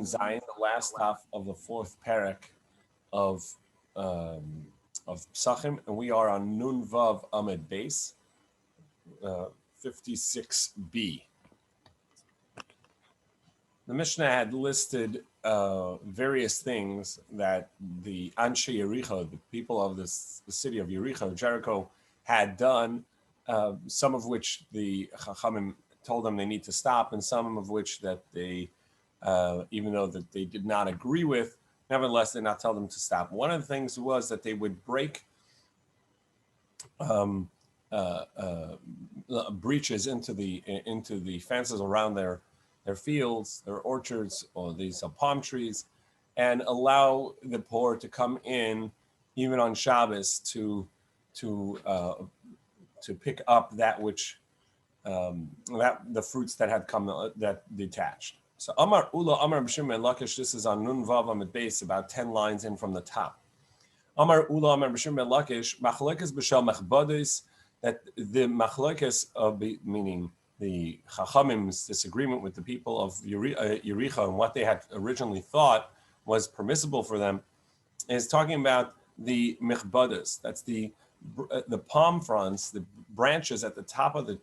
Zayin, the last half of the fourth parak of Pesachim, and we are on Nun Vav Amid Beis, 56b. The Mishnah had listed various things that the Anshe Yericho, the people of the city of Yericho, Jericho, had done, some of which the Chachamim told them they need to stop, and some of which that they, even though that they did not agree with, nevertheless did not tell them to stop. One of the things was that they would break breaches into the fences around their fields, their orchards, or these palm trees, and allow the poor to come in, even on Shabbos, to pick up that which that the fruits that had come that detached. So Amar Ula Amar B'Shim and Lakish. This is on Nun Vav Amid Beis, about 10 lines in from the top. Amar Ula Amar B'Shim and Lakish Machlokes B'Shel Mechbodis, that the Machlokes of meaning the Chachamim's disagreement with the people of Yericho and what they had originally thought was permissible for them, is talking about the Mechbodis. That's the palm fronds, the branches at the top of the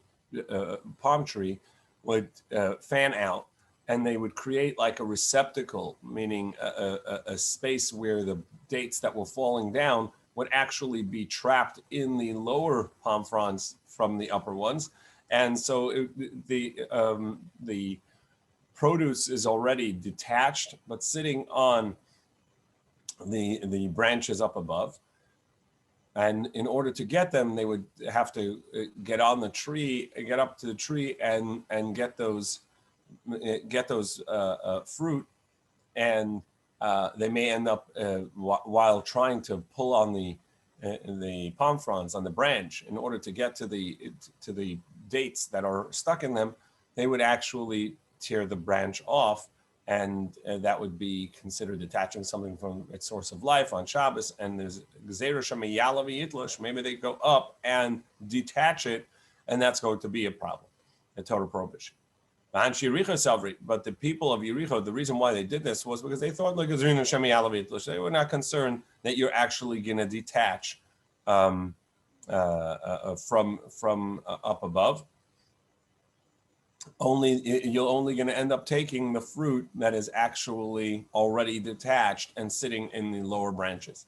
palm tree would fan out, and they would create like a receptacle, meaning a space where the dates that were falling down would actually be trapped in the lower palm fronds from the upper ones. And so the produce is already detached, but sitting on the branches up above. And in order to get them, they would have to get on the tree, get up to the tree, and get those fruit, and they may end up while trying to pull on the palm fronds on the branch in order to get to the dates that are stuck in them, they would actually tear the branch off, and that would be considered detaching something from its source of life on Shabbos. And there's maybe they go up and detach it, and that's going to be a problem, a total prohibition. But the people of Yericho, the reason why they did this was because they thought they were not concerned that you're actually going to detach from up above. You're only going to end up taking the fruit that is actually already detached and sitting in the lower branches.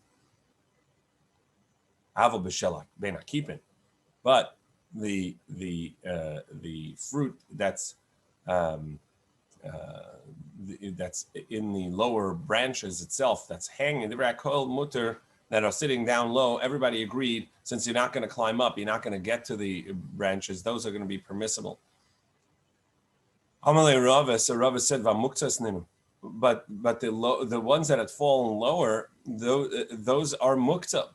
But the fruit that's in the lower branches itself, that's hanging, the rakol mutter, that are sitting down low, everybody agreed, since you're not going to climb up, you're not going to get to the branches, those are going to be permissible. Amalei Rava, so Rava said, but the ones that had fallen lower, those are mukta,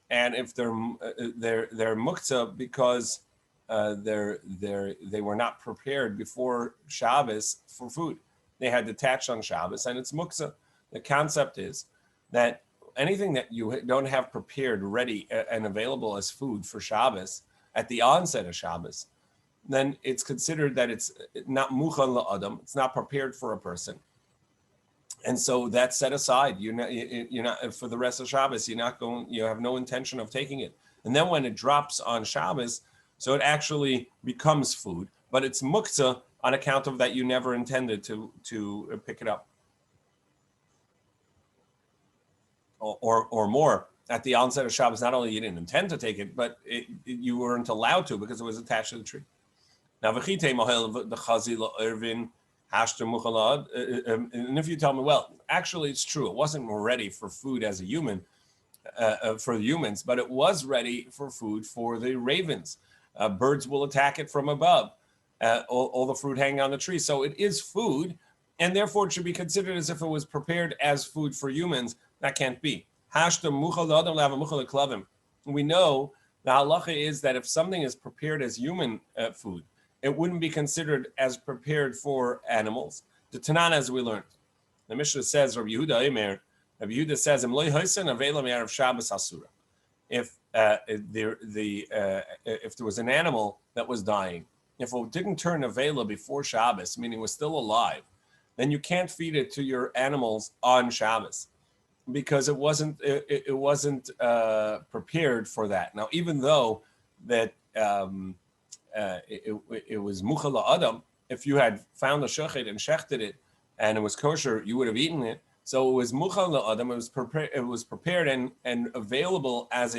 and if they're mukta because they were not prepared before Shabbos for food. They had detached on Shabbos, and it's muktzah. The concept is that anything that you don't have prepared, ready, and available as food for Shabbos at the onset of Shabbos, then it's considered that it's not muchan la'adam. It's not prepared for a person, and so that's set aside. You're not for the rest of Shabbos. You have no intention of taking it, and then when it drops on Shabbos, so it actually becomes food, but it's muktzah on account of that you never intended to pick it up. Or more, at the onset of Shabbos, not only you didn't intend to take it, but you weren't allowed to because it was attached to the tree. Now, and if you tell me, well, actually it's true, it wasn't ready for food as a human, for the humans, but it was ready for food for the ravens. Birds will attack it from above, all the fruit hanging on the tree. So it is food, and therefore it should be considered as if it was prepared as food for humans. That can't be. We know the halacha is that if something is prepared as human food, it wouldn't be considered as prepared for animals. The Tanan, as we learned, the Mishnah says, Rabbi Yehuda says, if there was an animal that was dying, if it didn't turn avela before Shabbos, meaning it was still alive, then you can't feed it to your animals on Shabbos because it wasn't prepared for that. Now, even though that it was muchal adam, if you had found a shochet and shechted it and it was kosher, you would have eaten it. So it was muchal adam. It was prepared and available as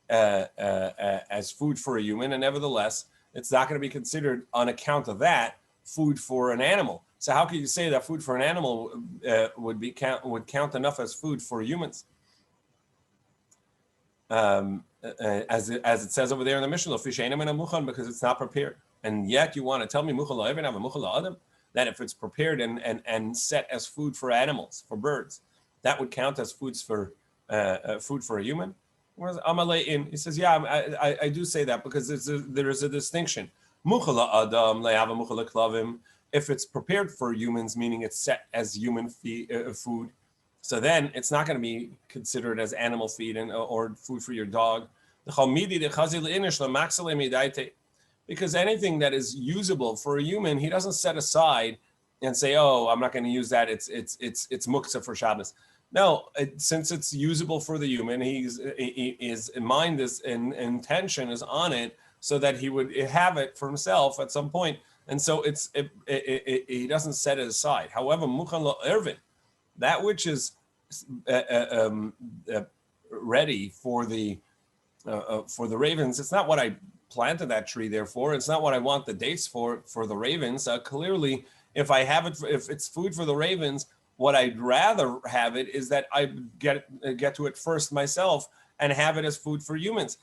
as food for a human, and nevertheless, it's not going to be considered on account of that food for an animal. So how can you say that food for an animal would count enough as food for humans? As it says over there in the Mishnah, because it's not prepared, and yet you want to tell me that if it's prepared and set as food for animals, for birds, that would count as food for a human. Whereas Amalei he says, yeah, I do say that because there is a distinction. If it's prepared for humans, meaning it's set as human food, so then it's not going to be considered as animal feed or food for your dog. Because anything that is usable for a human, he doesn't set aside and say, "Oh, I'm not going to use that. It's muktzah for Shabbos." No, since it's usable for the human, his mind and intention is on it, so that he would have it for himself at some point. And so he doesn't set it aside. However, muchan lo ervin, that which is ready for the ravens, it's not what I planted that tree there for. It's not what I want the dates for the ravens. Clearly, if I have it, if it's food for the ravens, what I'd rather have it is that I get to it first myself and have it as food for humans.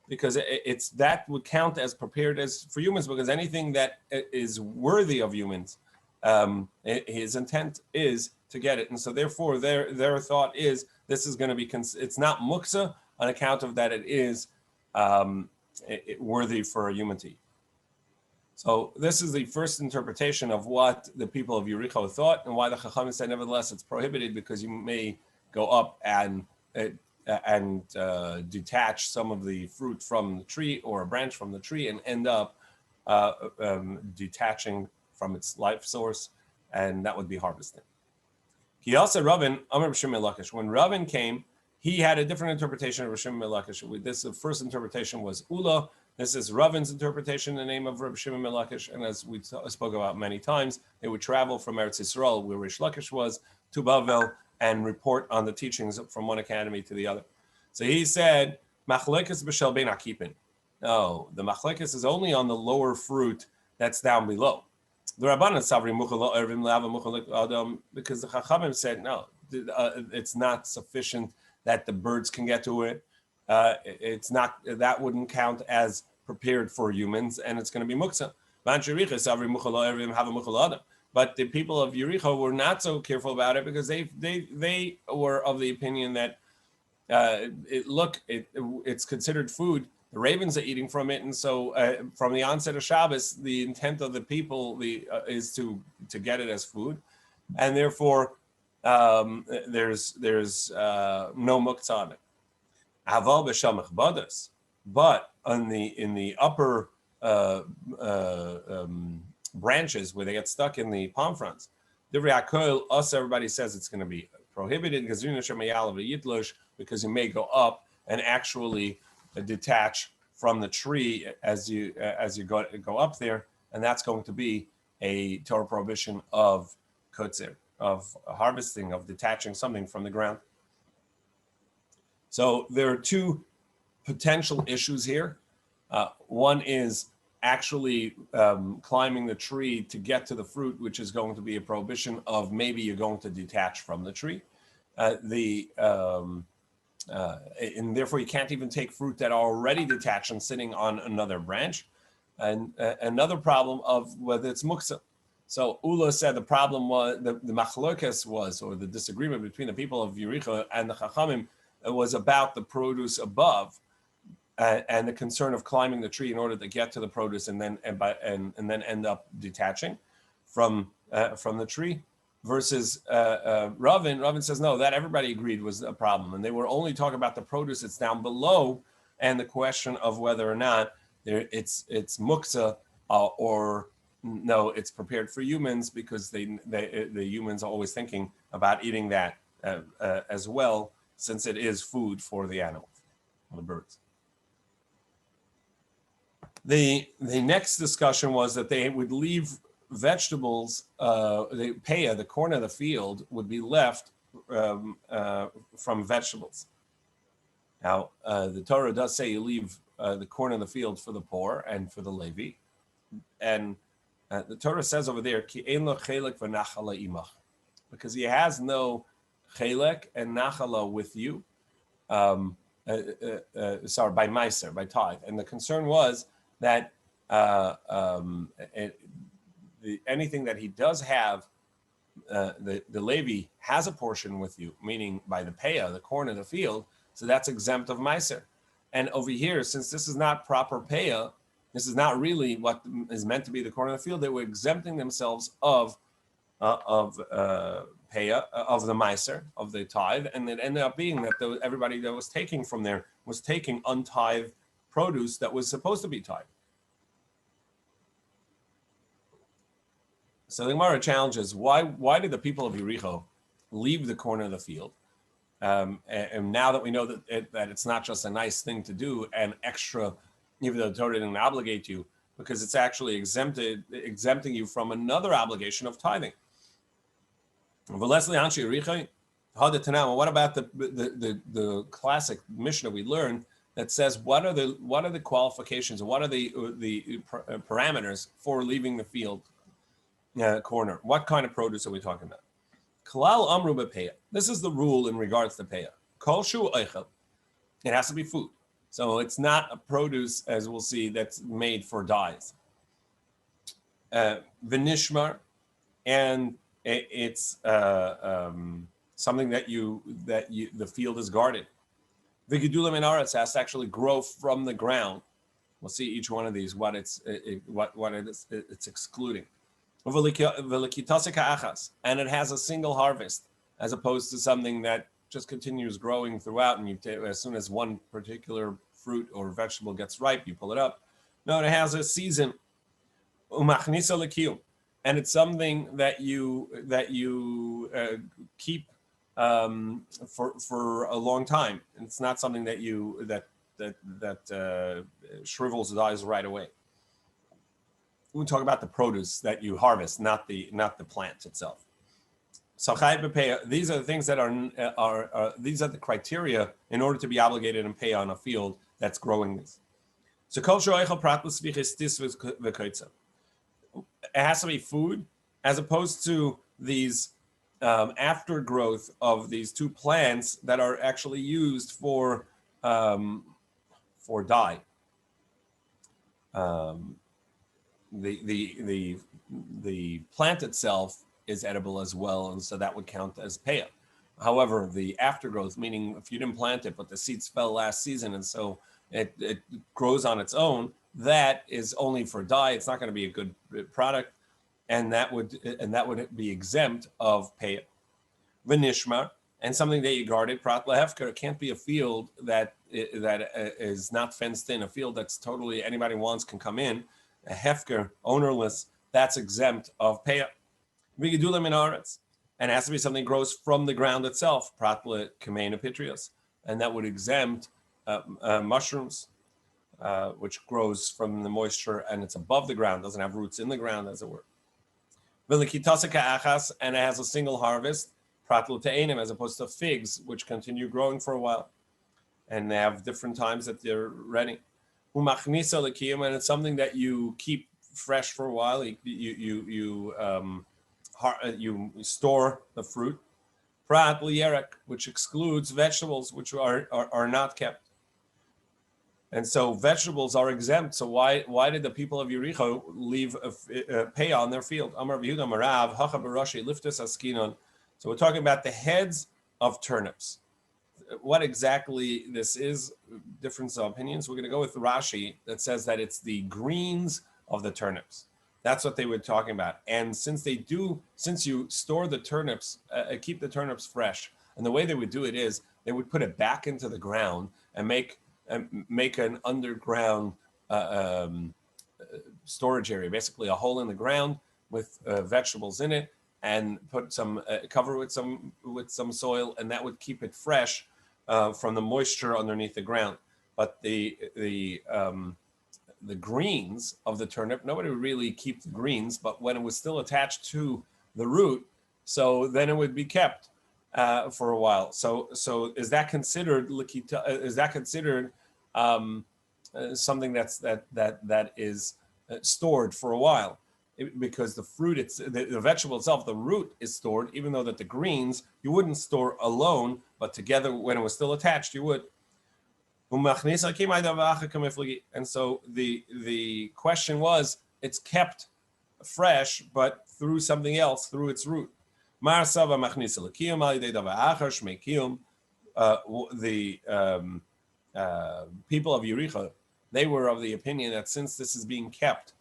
Because it's that would count as prepared as for humans, because anything that is worthy of humans, his intent is to get it, and so therefore their thought is this is going to be it's not muksa on account of that it is worthy for a human to eat. So this is the first interpretation of what the people of Yericho thought, and why the Chachamim said nevertheless it's prohibited, because you may go up and detach some of the fruit from the tree or a branch from the tree and end up detaching from its life source, and that would be harvesting. He also Rabin Amar B'Shem Lakish. When Rabin came, he had a different interpretation of B'Shem Lakish. This the first interpretation was Ula. This is Ravin's interpretation in the name of Rabbi Shimon ben Lakish, and as we spoke about many times, they would travel from Eretz Yisrael, where Rish Lakish was, to Bavel, and report on the teachings from one academy to the other. So he said, Machlekes b'shel bein akipin. No, the machlekes is only on the lower fruit that's down below. The Rabbanan Savri Muchal Ervim Lava Muchal Adam, because the Chachamim said no, it's not sufficient that the birds can get to it. It's not, that wouldn't count as prepared for humans, and it's going to be muksa. But the people of Yericho were not so careful about it, because they were of the opinion that it's considered food. The ravens are eating from it, and so from the onset of Shabbos, the intent of the people is to get it as food, and therefore there's no muktzah on it. Aval b'shamach badas, but in the upper branches where they get stuck in the palm fronds, everybody says it's going to be prohibited because you may go up and actually detach from the tree as you go up there, and that's going to be a Torah prohibition of kotzer, of harvesting, of detaching something from the ground. So there are two potential issues here. One is actually climbing the tree to get to the fruit, which is going to be a prohibition of maybe you're going to detach from the tree. And therefore you can't even take fruit that are already detached and sitting on another branch. And another problem of whether it's muksa. So Ula said the problem was, the machlokes was, or the disagreement between the people of Yericho and the Chachamim, was about the produce above, and the concern of climbing the tree in order to get to the produce and then end up detaching from the tree. Versus Ravin says no, that everybody agreed was a problem, and they were only talking about the produce that's down below, and the question of whether or not it's muksa, or no, it's prepared for humans because the humans are always thinking about eating that as well, since it is food for the animals, the birds. The next discussion was that they would leave vegetables, the peah, the corn of the field, would be left from vegetables. Now, the Torah does say you leave the corn of the field for the poor and for the Levi. And the Torah says over there, Ki ein lo chelek v'nachala imach, because he has no chelek and nachala with you, by meiser, by tithe. And the concern was that anything that he does have, the Levi has a portion with you, meaning by the peah, the corn of the field, so that's exempt of meiser. And over here, since this is not proper peah, this is not really what is meant to be the corn of the field, they were exempting themselves of peah, of the meiser, of the tithe, and it ended up being that everybody that was taking from there was taking untithed produce that was supposed to be tithed. So the Gemara challenges, why did the people of Yericho leave the corn of the field? And now that we know that it's not just a nice thing to do and extra, even though the Torah didn't obligate you, because it's actually exempting you from another obligation of tithing. What about the classic Mishnah we learned that says what are the qualifications, what are the parameters for leaving the field corner? What kind of produce are we talking about? Kollel amru bepeah. This is the rule in regards to peah. Kol shu eichel. It has to be food. So it's not a produce, as we'll see, that's made for dyes. V'nishmar, and it's something that the field is guarded. V'gedulim in aretz has to actually grow from the ground. We'll see each one of these what it's excluding. And it has a single harvest, as opposed to something that just continues growing throughout, and as soon as one particular fruit or vegetable gets ripe, you pull it up. No, it has a season. And it's something that you keep for a long time. And it's not something that shrivels, dies right away. We talk about the produce that you harvest, not the plant itself. So these are the things that are these are the criteria in order to be obligated and pay on a field that's growing this. So it has to be food, as opposed to these aftergrowth of these two plants that are actually used for dye. The plant itself is edible as well, and so that would count as peah. However, the aftergrowth, meaning if you didn't plant it, but the seeds fell last season, and so it grows on its own, that is only for dye. It's not going to be a good product, and that would be exempt of peah. V'nishmar, and something that you guarded, prat lahefker. It can't be a field that is not fenced in, a field that's totally anybody wants can come in. A hefker, ownerless, that's exempt of peah. V'gedulim in aretz, and it has to be something that grows from the ground itself, prat l'kamein apitrios, and that would exempt mushrooms, which grows from the moisture and it's above the ground, doesn't have roots in the ground, as it were. V'lekitasika achas, and it has a single harvest, prat l'te'enim, as opposed to figs, which continue growing for a while, and they have different times that they're ready. Umachnisa l'kiyum, and it's something that you keep fresh for a while. You store the fruit. Prat l'yerek, which excludes vegetables which are not kept. And so vegetables are exempt. So why did the people of Yericho leave peah on their field? Amar v'Yehuda Marav hacha b'rashi liftus askinon. So we're talking about the heads of turnips. What exactly this is, difference of opinions. We're going to go with Rashi that says that it's the greens of the turnips. That's what they were talking about. And since you store the turnips, keep the turnips fresh, and the way they would do it is they would put it back into the ground and make an underground storage area, basically a hole in the ground with vegetables in it, and put some cover with some soil, and that would keep it fresh from the moisture underneath the ground. But the greens of the turnip, nobody would really keep the greens, but when it was still attached to the root, so then it would be kept for a while. So is that considered something that is stored for a while? Because the fruit, the vegetable itself, the root is stored, even though that the greens you wouldn't store alone, but together when it was still attached, you would. And so the question was, it's kept fresh, but through something else, through its root. The people of Yericho, they were of the opinion that since this is being kept,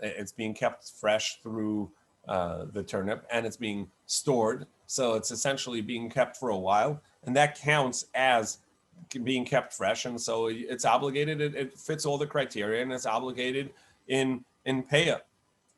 it's being kept fresh through the turnip, and it's being stored, so it's essentially being kept for a while, and that counts as being kept fresh, and so it's obligated. It fits all the criteria, and it's obligated in peah.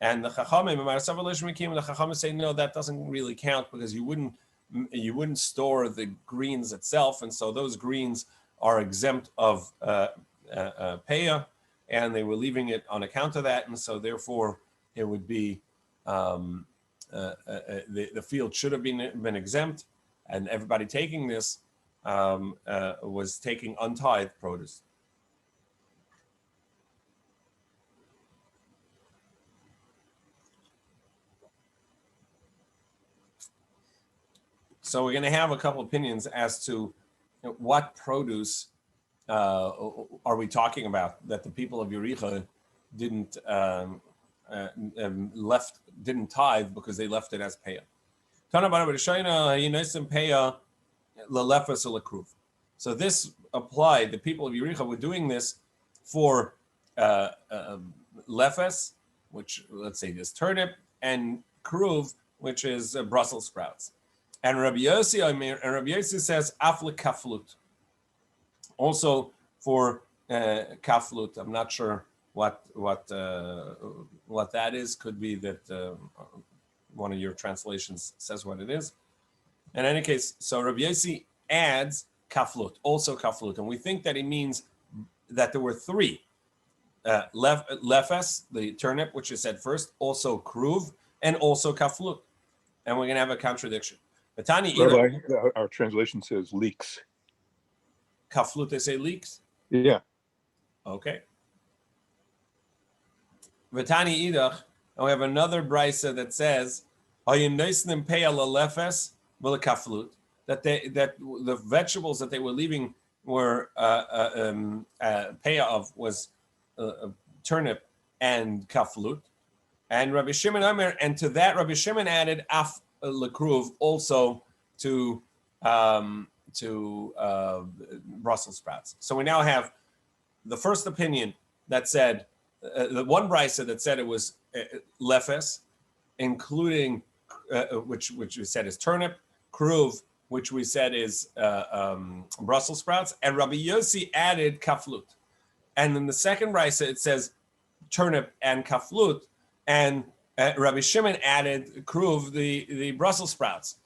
And the Chachamim say no, that doesn't really count, because you wouldn't store the greens itself, and so those greens are exempt of peah, and they were leaving it on account of that, and so therefore it would be the field should have been exempt, and everybody taking this was taking untithed produce. So we're going to have a couple opinions as to what produce are we talking about that the people of Yericho didn't tithe because they left it as peah. So this applied. The people of Yericho were doing this for lefes, which, let's say, is turnip, and kruv, which is Brussels sprouts. And Rabbi Yossi says afle kaflut. Also for kaflut. I'm not sure what that is. Could be that one of your translations says what it is. In any case, so Rabbi Yossi adds kaflut, also kaflut, and we think that it means that there were three: lefes, the turnip, which is said first, also kruv, and also kaflut. And we're going to have a contradiction. Rabbi, our translation says leeks. Kaflut, they say leeks? Yeah. Okay. Vatani idach, and we have another brisa that says, that the vegetables that they were leaving were peah of was turnip and kaflut, and Rabbi Shimon Omer, and to that Rabbi Shimon added af lekruv, also to Brussels sprouts. So we now have the first opinion that said, the one brisa that said it was lefes, including which we said is turnip, kruv, which we said is Brussels sprouts, and Rabbi Yossi added kaflut. And in the second brisa it says turnip and kaflut, and Rabbi Shimon added kruv, the Brussels sprouts.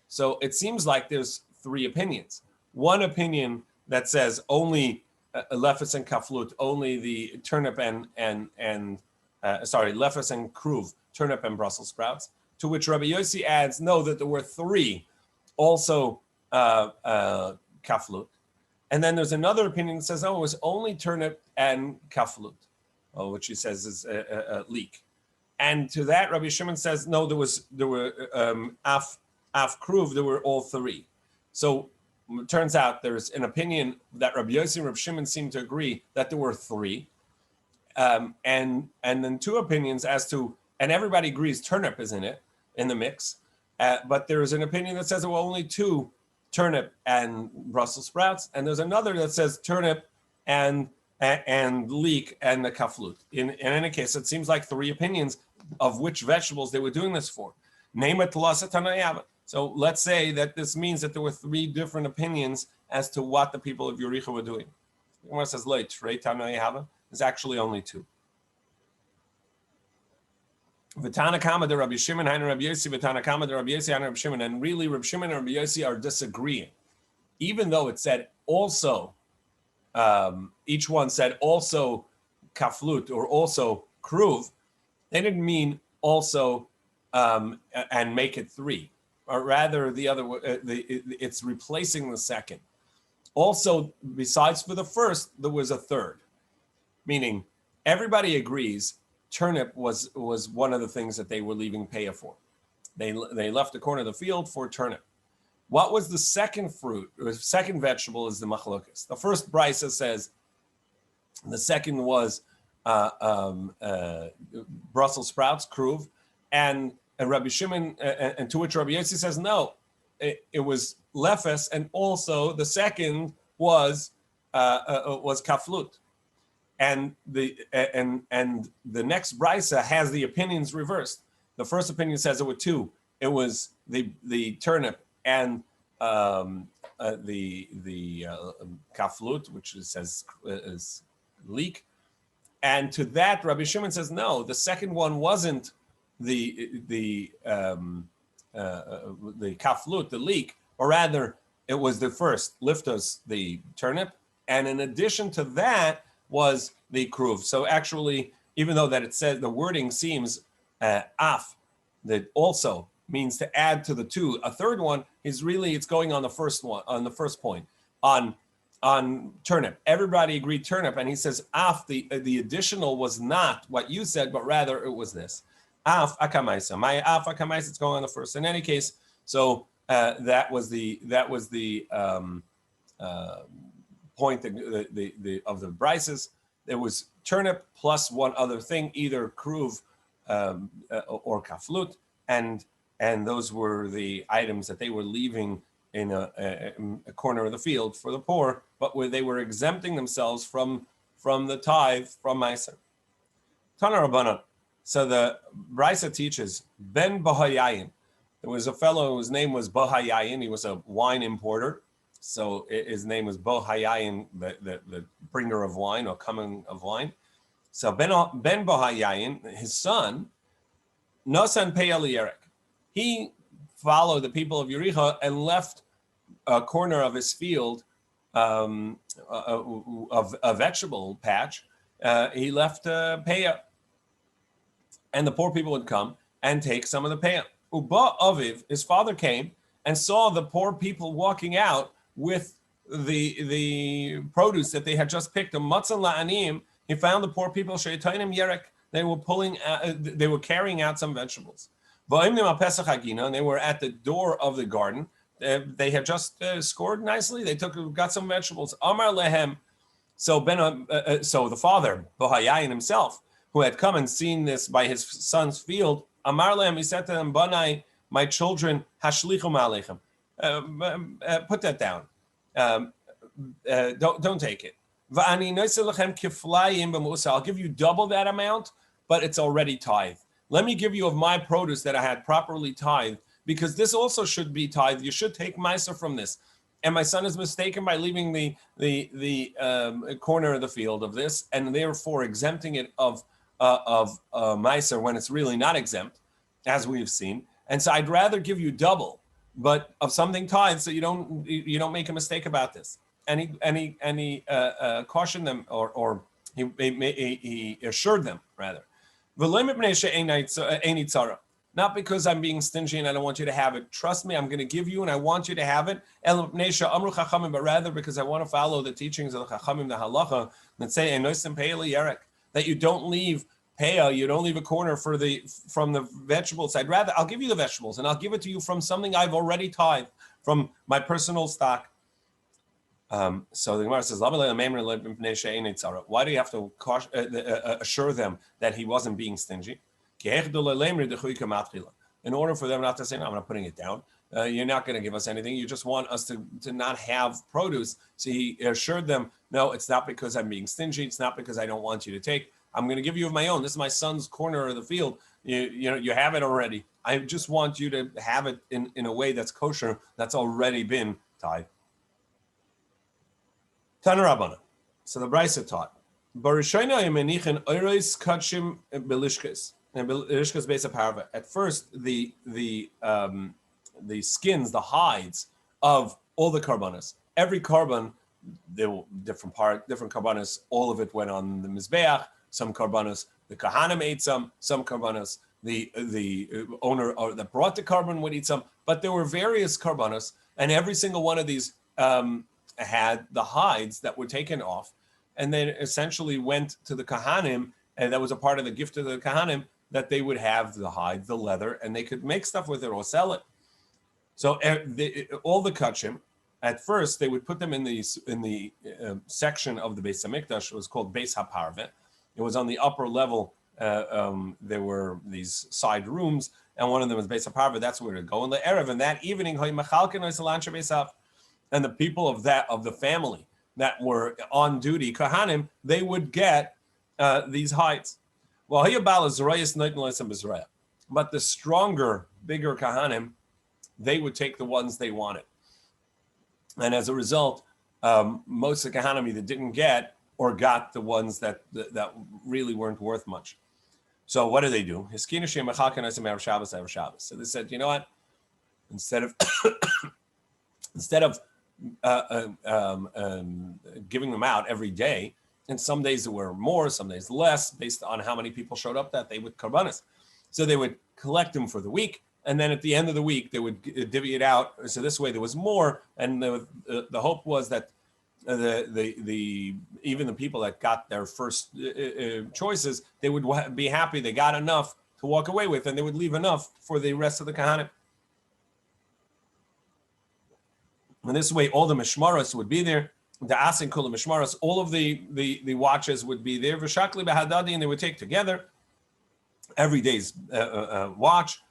So it seems like there's three opinions. One opinion that says only lefes and kaflut, only the turnip and lefes and kruv, turnip and Brussels sprouts. To which Rabbi Yossi adds, no, that there were three, also kaflut. And then there's another opinion that says, oh, it was only turnip and kaflut, which he says is a leek. And to that, Rabbi Shimon says, no, there were af kruv, there were all three. So it turns out there's an opinion that Rabbi Yossi and Rabbi Shimon seem to agree that there were three. And then two opinions as to, and everybody agrees turnip is in the mix. But there is an opinion that says, well, only two, turnip and Brussels sprouts. And there's another that says turnip and leek and the kaflut. In any case, it seems like three opinions of which vegetables they were doing this for. Name it Tanayava. So let's say that this means that there were three different opinions as to what the people of Yericho were doing. The Gemara says, There's actually only two. V'tana kama de Rabbi Shimon, Hainu Rabbi Yossi, V'tana kama de Rabbi Yossi, Hainu Rabbi Shimon. And really, Rabbi Shimon and Rabbi Yossi are disagreeing. Even though it said also, each one said also kaflut or also kruv, they didn't mean also and make it three, or rather the other. It's replacing the second. Also, besides for the first, there was a third, meaning everybody agrees turnip was one of the things that they were leaving payah for. They left the corner of the field for turnip. What was the second fruit, or the second vegetable is the machlokas. The first brisa says the second was Brussels sprouts, kruv, and Rabbi Shimon, and to which Rabbi Yossi says no, it was lefes, and also the second was kaflut, and the next brisa has the opinions reversed. The first opinion says there were two. It was the turnip and the kaflut, which says is leek, and to that Rabbi Shimon says no. The second one wasn't the kaflut, the leek, or rather it was the first liftos, the turnip, and in addition to that was the kruv. So actually, even though that it says the wording seems af, that also means to add to the two. A third one is really, it's going on the first one, on the first point, on turnip. Everybody agreed turnip, and he says af, the additional was not what you said, but rather it was this. Af akamaisa. My af akamaisa, it's going on the first. In any case, so that was the point of the brises. There was turnip plus one other thing, either kruv or kaflut, and those were the items that they were leaving in a corner of the field for the poor, but where they were exempting themselves from the tithe from Meiser. Tana Rabbanan. So the Brisa teaches Ben Bahayayin. There was a fellow whose name was Bahayayin. He was a wine importer. So his name was Bahayayin, the bringer of wine or coming of wine. So Ben Bahayayin, his son, Nosan Peyalierek, he followed the people of Yericho and left a corner of his field, of a vegetable patch. He left payah, and the poor people would come and take some of the payah. Uba Aviv, his father came and saw the poor people walking out with the produce that they had just picked. He found the poor people sheitainim yerek. They were carrying out some vegetables. And they were at the door of the garden. They had just scored nicely. They got some vegetables. Amar lehem. So the father, Bohayayin himself, who had come and seen this by his son's field, Amar lehem, he said to them, Banai, my children, hashlichum alechem. Put that down. Don't take it. I'll give you double that amount, but it's already tithed. Let me give you of my produce that I had properly tithed, because this also should be tithed. You should take Meiser from this. And my son is mistaken by leaving the corner of the field of this, and therefore exempting it of Meiser when it's really not exempt, as we've seen. And so I'd rather give you double, but of something tithed, so you don't make a mistake about this. And he cautioned them, or he assured them rather. Not because I'm being stingy and I don't want you to have it. Trust me, I'm going to give you and I want you to have it. But rather because I want to follow the teachings of the Chachamim, the Halacha, that say that you don't leave payah, you don't leave a corner from the vegetables. I'll give you the vegetables and I'll give it to you from something I've already tithed, from my personal stock. So the Gemara says, why do you have to assure them that he wasn't being stingy? In order for them not to say, no, I'm not putting it down. You're not going to give us anything. You just want us to not have produce. So he assured them, no, it's not because I'm being stingy. It's not because I don't want you to take. I'm going to give you of my own. This is my son's corner of the field. You have it already. I just want you to have it in a way that's kosher, that's already been tied. Tana Rabbana. So the Brisa taught, At first, the skins, the hides of all the karbanos, every karban, there were different karbanos. All of it went on the mizbeach. Some karbanos, the kahanim ate some karbanos, the owner or that brought the karban would eat some. But there were various karbanos, and every single one of these had the hides that were taken off, and then essentially went to the kahanim, and that was a part of the gift of the kahanim, that they would have the hide, the leather, and they could make stuff with it or sell it. So all the kachim, at first they would put them in the section of the Beis Hamikdash. It was called Beis HaParveh. It was on the upper level. There were these side rooms, and one of them was Beis HaParveh. That's where to go in the erev. And that evening, and the people of the family that were on duty, kahanim, they would get these hides. But the stronger, bigger kahanim, they would take the ones they wanted. And as a result, most of the kahanim either didn't get or got the ones that really weren't worth much. So what do they do? So they said, you know what? Instead of giving them out every day, and some days there were more, some days less, based on how many people showed up that they would karbanis. So they would collect them for the week, and then at the end of the week they would divvy it out. So this way there was more, and the hope was that even the people that got their first choices, they would be happy they got enough to walk away with, and they would leave enough for the rest of the kahanim. And this way, all the mishmaros would be there. The asin kula mishmaros, all of the watches would be there. V'shakli b'hadadi, and they would take together every day's watch,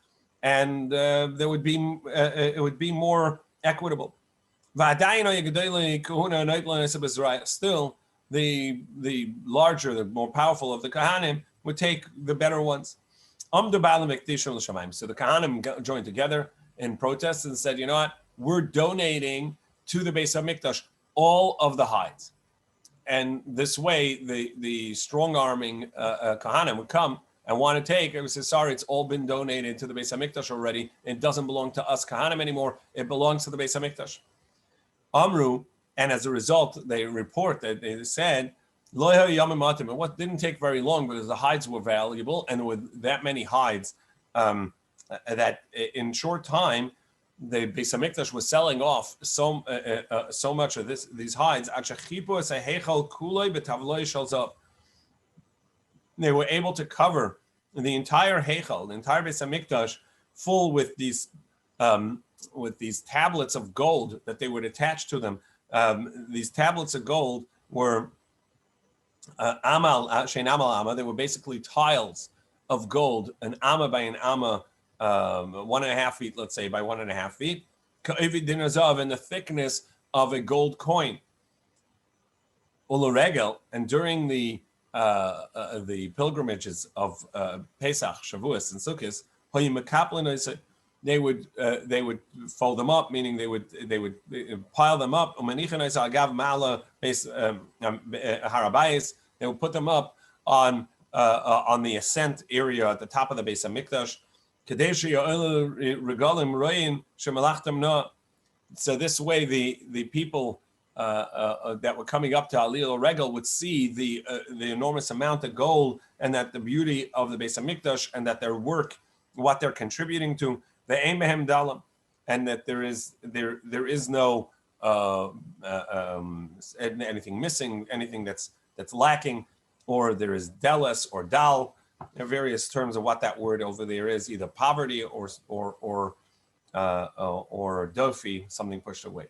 and there would be it would be more equitable. Still, the larger, the more powerful of the kahanim would take the better ones. So the kahanim joined together in protest and said, you know what, we're donating to the Beis HaMikdash all of the hides. And this way, the strong-arming kahanim would come and want to take, it would say, sorry, it's all been donated to the Beis HaMikdash already. It doesn't belong to us kahanim anymore. It belongs to the Beis HaMikdash. Amru, and as a result, they report that they said, and what didn't take very long because the hides were valuable, and with that many hides, that in short time, the Beis Hamikdash was selling off so much of these hides. They were able to cover the entire heichal, the entire Beis Hamikdash, full with these tablets of gold that they would attach to them. These tablets of gold were amal, shein amal amma. They were basically tiles of gold, an amma by an amma, 1.5 feet, let's say, by 1.5 feet, in the thickness of a gold coin. Ularegel, and during the pilgrimages of Pesach, Shavuos, and Sukkot, they would fold them up, meaning they would pile them up. They would put them up on the ascent area at the top of the Beis Hamikdash. So this way, the people that were coming up to Aliyah Regel would see the enormous amount of gold, and that the beauty of the Beis Hamikdash, and that their work, what they're contributing to, the aim behem dalam, and that there is no anything missing, anything that's lacking, or there is delas or dal. There are various terms of what that word over there is, either poverty or dofi, something pushed away.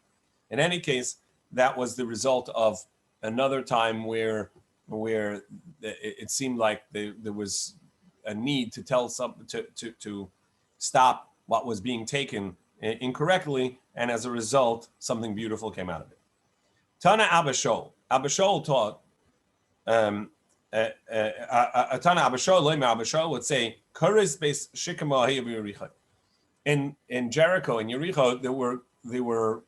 In any case, that was the result of another time where it seemed like there was a need to tell to stop what was being taken incorrectly, and as a result, something beautiful came out of it. Tana Abba Shaul taught. Tana Abba Shaul would say, in Jericho, in Yericho, there were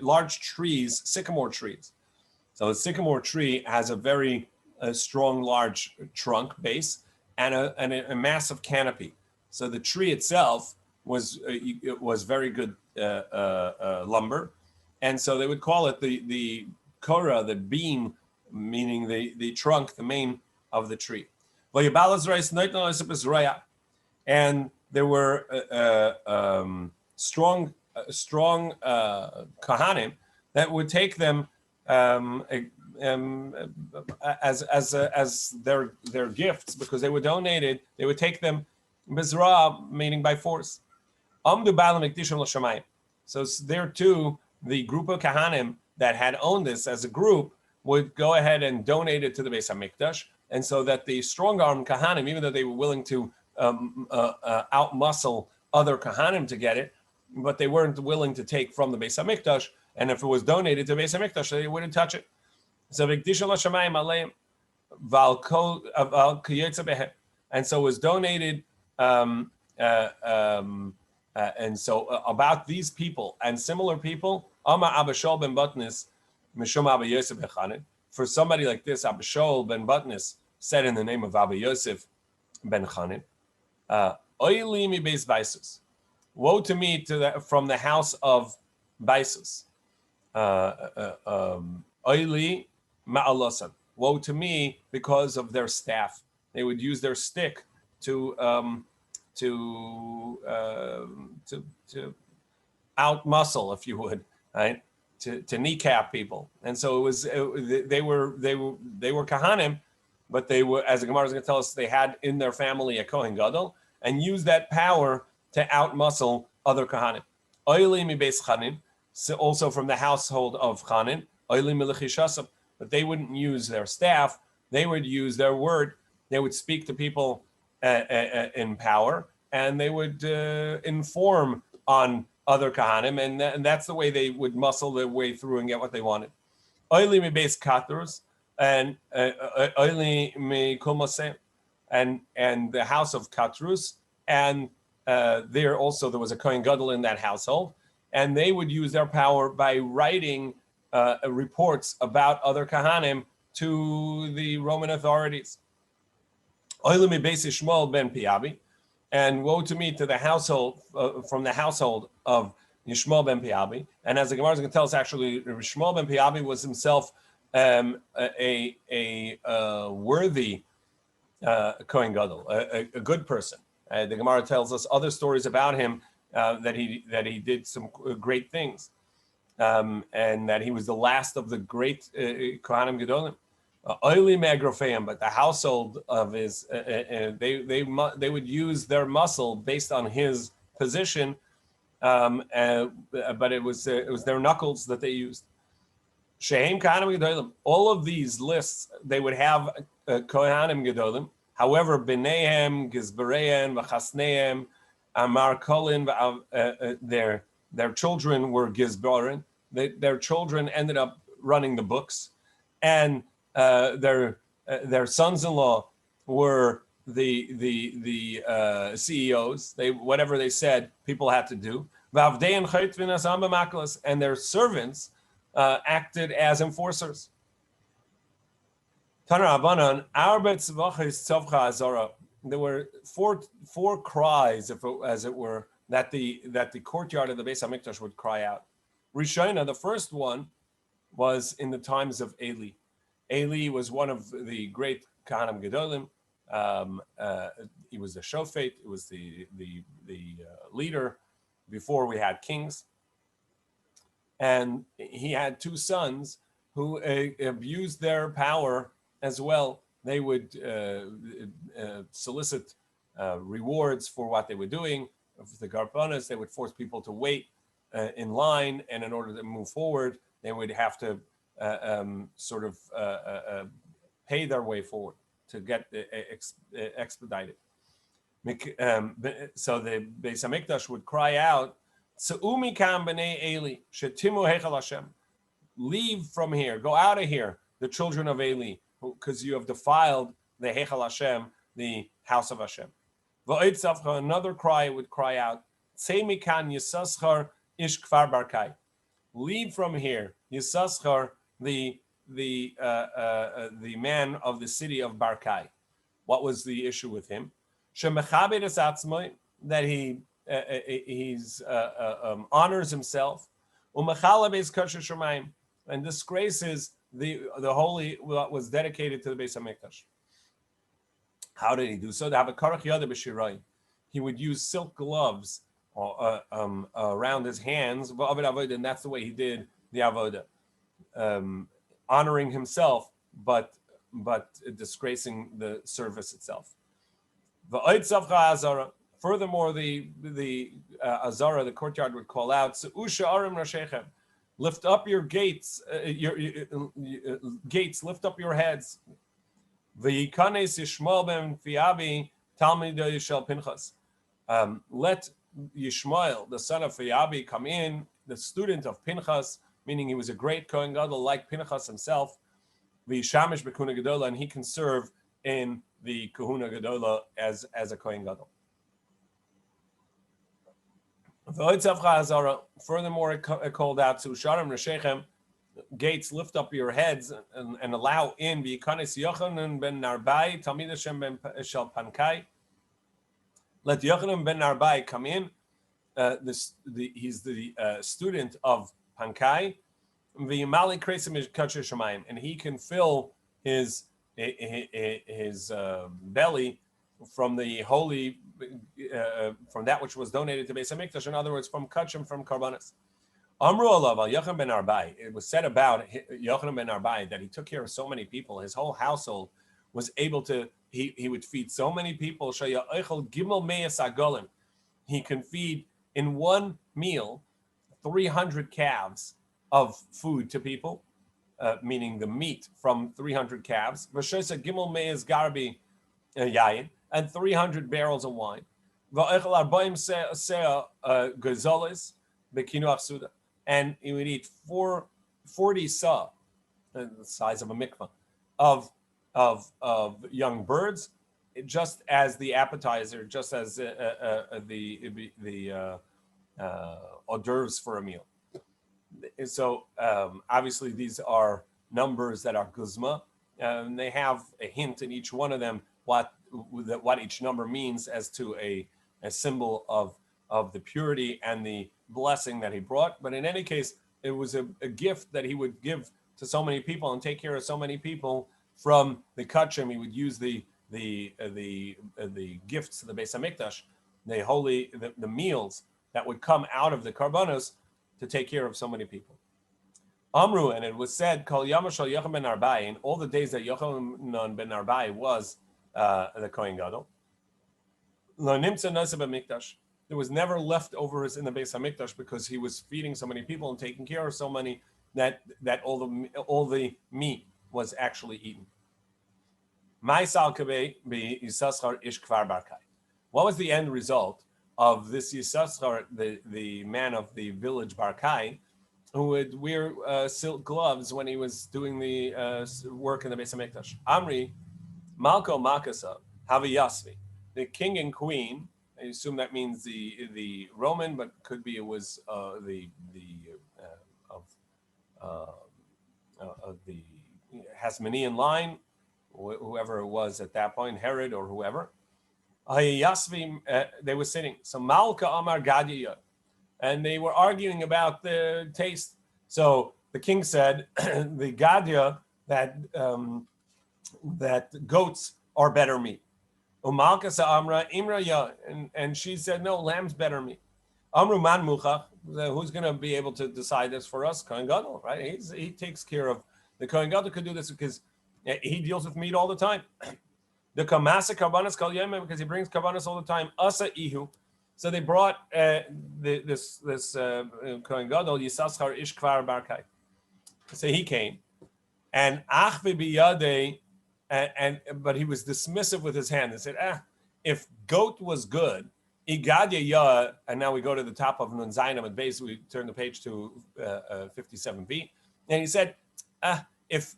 large trees, sycamore trees. So a sycamore tree has a very strong, large trunk base and a massive canopy. So the tree itself was very good lumber, and so they would call it the kora, the beam, meaning the trunk, the main of the tree. And there were strong kahanim that would take them as their gifts, because they were donated. They would take them bizra, meaning by force. So there too, the group of kahanim that had owned this as a group would go ahead and donate it to the Beis Hamikdash, and so that the strong-armed kahanim, even though they were willing to outmuscle other kahanim to get it, but they weren't willing to take from the Beis Hamikdash. And if it was donated to Beis Hamikdash, they wouldn't touch it. So and so it was donated. And so about these people and similar people, for somebody like this, Abba Shaul ben Batnis said in the name of Abba Yosef ben Chanin, woe to me from the house of Baisus. Woe to me because of their staff. They would use their stick to outmuscle, if you would, right? To kneecap people. And so they were kahanim, but they were, as the Gemara is going to tell us, they had in their family a Kohen Gadol and used that power to outmuscle other kahanim. Oili mi beis Chanin, so also from the household of Chanin. Oili mi lechishasav, but they wouldn't use their staff. They would use their word. They would speak to people in power, and they would inform on other kahanim, and that's the way they would muscle their way through and get what they wanted. Oili mi beis Katrus, and Oili mi Kulmasem, and the house of Katrus, and there was a Kohen Gadol in that household, and they would use their power by writing reports about other kahanim to the Roman authorities. Oili mi beis Yishmael ben Piabi, and woe to me to the household from the household of Yishmael ben Piabi. And as the Gemara is going to tell us, actually, Yishmael ben Piabi was himself a worthy Kohen Gadol, a good person. The Gemara tells us other stories about him, that he did some great things, and that he was the last of the great Kohanim Gedolim. Oili me'agrofeim, but the household of his, they would use their muscle based on his position, but it was their knuckles that they used. Shehem Kohanim Gedolim. All of these lists, they would have Kohanim Gedolim. However, B'neihem, Gizbereim, V'chasneihem, Amar Kolin, their children were Gizberim. Their children ended up running the books, and their sons-in-law were the CEOs. Whatever they said, people had to do. And their servants acted as enforcers. There were four cries, as it were, that the courtyard of the Beis Hamikdash would cry out. Rishona, the first one, was in the times of Eli. Eli was one of the great Kohanim Gedolim. He was the shofet. He was the leader before we had kings. And he had two sons who abused their power as well. They would solicit rewards for what they were doing. The garbanas, they would force people to wait in line, and in order to move forward, they would have to pay their way forward to get expedited. So the Beis Hamikdash would cry out, "Se'u mikam b'nei Eli, shetimu heichal Hashem." Leave from here, go out of here, the children of Eli, because you have defiled the heichal Hashem, the house of Hashem. Another cry would cry out, "Tzei mikan yisaschar ish kfar barkai." Leave from here, yisaschar, the the man of the city of Barkai. What was the issue with him? That he honors himself, and disgraces the holy what was dedicated to the Beis Hamikdash. How did he do so? He would use silk gloves around his hands, and that's the way he did the avodah, honoring himself, but disgracing the service itself. Furthermore, the Azara, the courtyard, would call out, lift up your gates, gates, lift up your heads. Let Yishmael, the son of Fiyabi, come in, the student of Pinchas, meaning he was a great Kohen Gadol like Pinchas himself, V'yishamish b'kuna gedola, and he can serve in the Kahuna Gedola as a Kohen Gadol. Furthermore, it called out to Sharim Reshechem, gates, lift up your heads and allow in V'yikanes Yochanan ben Narbai, Talmid Hashem ben Shel Pankai. Let Yochanan ben Narbai come in. He's the student of Pankai. V'yimali kresim kachir shamayim, and he can fill his belly from the holy, from that which was donated to Beis Hamikdash. In other words, from kachim, from karbanos. Amru alav al Yochanan ben Narbai. It was said about Yochanan ben Narbai that he took care of so many people. His whole household was able to. He would feed so many people. He can feed in one meal 300 calves of food to people, meaning the meat from 300 calves. And 300 barrels of wine. And he would eat 40 sa, the size of a mikvah, of young birds, just as the appetizer, just as the hors d'oeuvres for a meal. So obviously these are numbers that are guzma, and they have a hint in each one of them what each number means as to a symbol of the purity and the blessing that he brought. But in any case, it was a gift that he would give to so many people and take care of so many people from the kachim. He would use the gifts to the Beis Hamikdash, the meals that would come out of the karbanos to take care of so many people. Amru, and it was said, Kol Yamashal Yochanan ben Narbai, in all the days that Yochanan ben Narbai was the Kohen Gadol, Lo nimtza nosa b'mikdash. There was never leftovers in the Beis Hamikdash because he was feeding so many people and taking care of so many that all the meat was actually eaten. What was the end result of this Yisachar, the man of the village Barkai, who would wear silk gloves when he was doing the work in the Beis Hamikdash? Amri, Malko Makasa, Haviyasvi, the king and queen. I assume that means the Roman, but could be it was the Hasmonean line, whoever it was at that point, Herod or whoever. They were sitting. So Malka Amar Gadia, and they were arguing about the taste. So the king said, the Gadia, that goats are better meat. Umalka sa Amra Imra ya, and she said, no, lamb's better meat. Amru man muchach, who's going to be able to decide this for us? Kohen Gadol, right? He takes care of, the Kohen Gadol could do this because he deals with meat all the time. The kamasa karbanas kol yom, because he brings karbanas all the time. Asa ihu. So they brought this Kohen Gadol, Yisachar ish kvar barkai. So he came, and achve biyadei, but he was dismissive with his hand. He said, if goat was good, igadya ya, and now we go to the top of Nun Zayin at base, we turn the page to 57b, and he said, if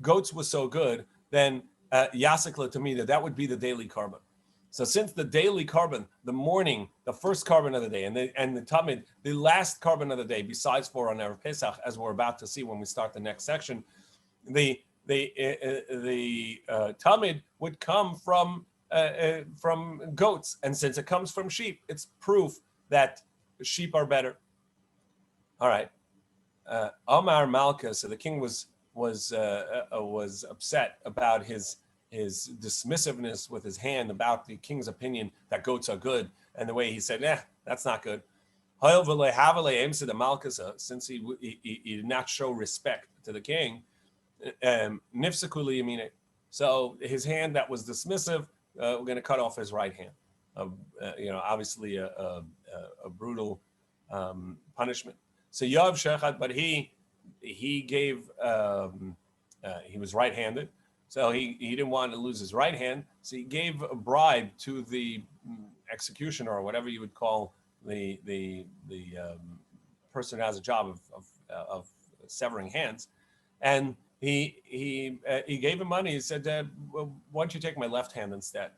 goats was so good, then yasikla to me that would be the daily carbon. So since the daily carbon, the morning, the first carbon of the day, and the Talmud, the last carbon of the day, besides for on Erev Pesach, as we're about to see when we start the next section, the Talmud would come from goats, and since it comes from sheep, it's proof that sheep are better. All right, Amar Malka. So the king was upset about his dismissiveness with his hand about the king's opinion that goats are good, and the way he said, that's not good. Since he did not show respect to the king, so his hand that was dismissive, we're going to cut off his right hand. Obviously a brutal punishment. So Yav Shechad, but he gave he was right-handed. So he didn't want to lose his right hand, so he gave a bribe to the executioner, or whatever you would call the person who has a job of severing hands, and he gave him money. He said, "Why don't you take my left hand instead?"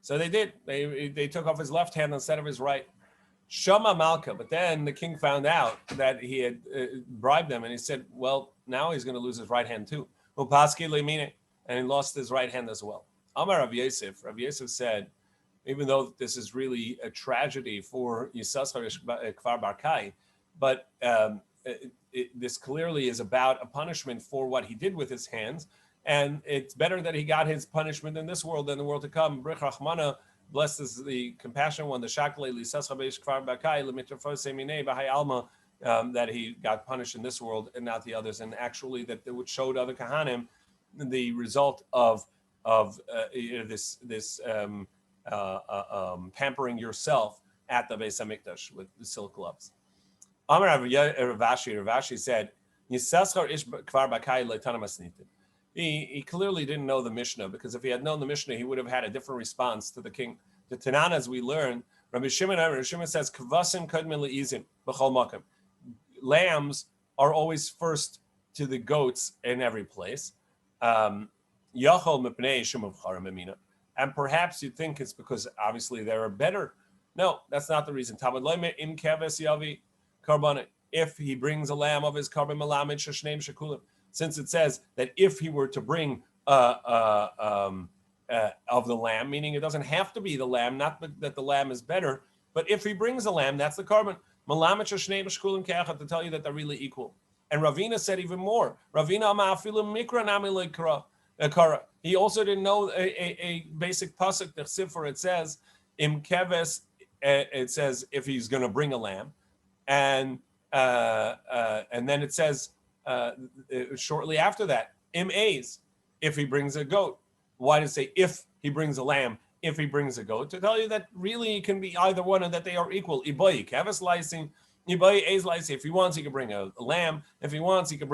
So they did. They took off his left hand instead of his right. Shama Malka, but then the king found out that he had bribed them, and he said, well, now he's going to lose his right hand too. And he lost his right hand as well. Amar Rabbi Yosef said, even though this is really a tragedy for Yisachar Kfar Barkai, but this clearly is about a punishment for what he did with his hands, and it's better that he got his punishment in this world than the world to come. Brich Rachmana, blessed is the compassionate one, the Shaklei Lisas Chabesh Kfar Bakai Lemitrafos Seminei Bahai Alma, that he got punished in this world and not the others, and actually that it would show to other Kahanim the result of this pampering yourself at the Beis Hamikdash with the silk gloves. Amar Ravashi said, Yisaschar ish Kfar Bakai Leitana Masnitin. He clearly didn't know the Mishnah, because if he had known the Mishnah, he would have had a different response to the king. The Tanan, as we learn, Rabbi Shimon says, Kvasim kadmin le'izim b'chol makom. Lambs are always first to the goats in every place. And perhaps you think it's because obviously they're better. No, that's not the reason. If he brings a lamb of his carbon malamed shashneim shakulim, since it says that if he were to bring of the lamb, meaning it doesn't have to be the lamb, not that the lamb is better, but if he brings a lamb, that's the carbon. Malamed shashneim shakulim ke'achad, to tell you that they're really equal. And Ravina said even more. Ravina ma'afilu mikra nami le'kara. He also didn't know a basic pasuk, the Sifra, it says, im keves, it says if he's going to bring a lamb. And then it says, shortly after that, im a's, if he brings a goat. Why does it say if he brings a lamb, if he brings a goat? To tell you that really it can be either one and that they are equal. Iboy keves licing, iboy a's licing. If he wants, he can bring a lamb. If he wants, he can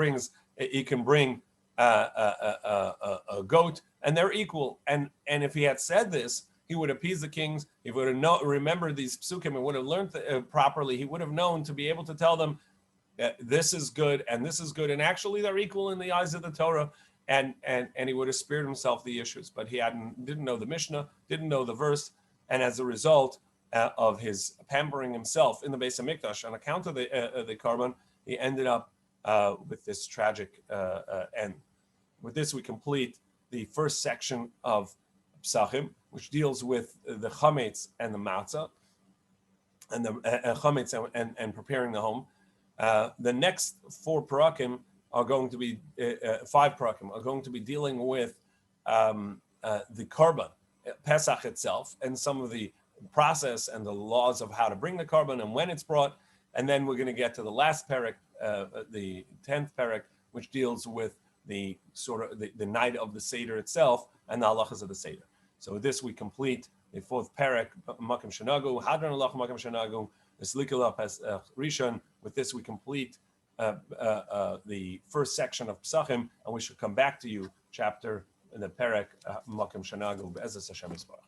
bring a goat, and they're equal. And if he had said this, he would appease the kings. He would have remembered these psukim and would have learned properly. He would have known to be able to tell them this is good and this is good, and actually they're equal in the eyes of the Torah. And he would have spared himself the issues, but he didn't know the Mishnah, didn't know the verse, and as a result of his pampering himself in the Beis Hamikdash on account of the carbon, he ended up with this tragic end. With this, we complete the first section of Pesachim, which deals with the chametz and the matzah, and the chametz and preparing the home. The next 4 parakim are going to be 5 parakim are going to be dealing with the korban, Pesach itself, and some of the process and the laws of how to bring the korban and when it's brought. And then we're going to get to the last parak, the 10th parak, which deals with the sort of the night of the Seder itself and the halachas of the Seder. So with this, we complete the 4th parak, Makom Shanagu, Hadran Allah Makom Shanagu, Eslikala Pesach Rishon. With this, we complete the first section of Pesachim, and we should come back to you, chapter in the parak Makom Shanagu, Be'ezras Hashem Yisbarach.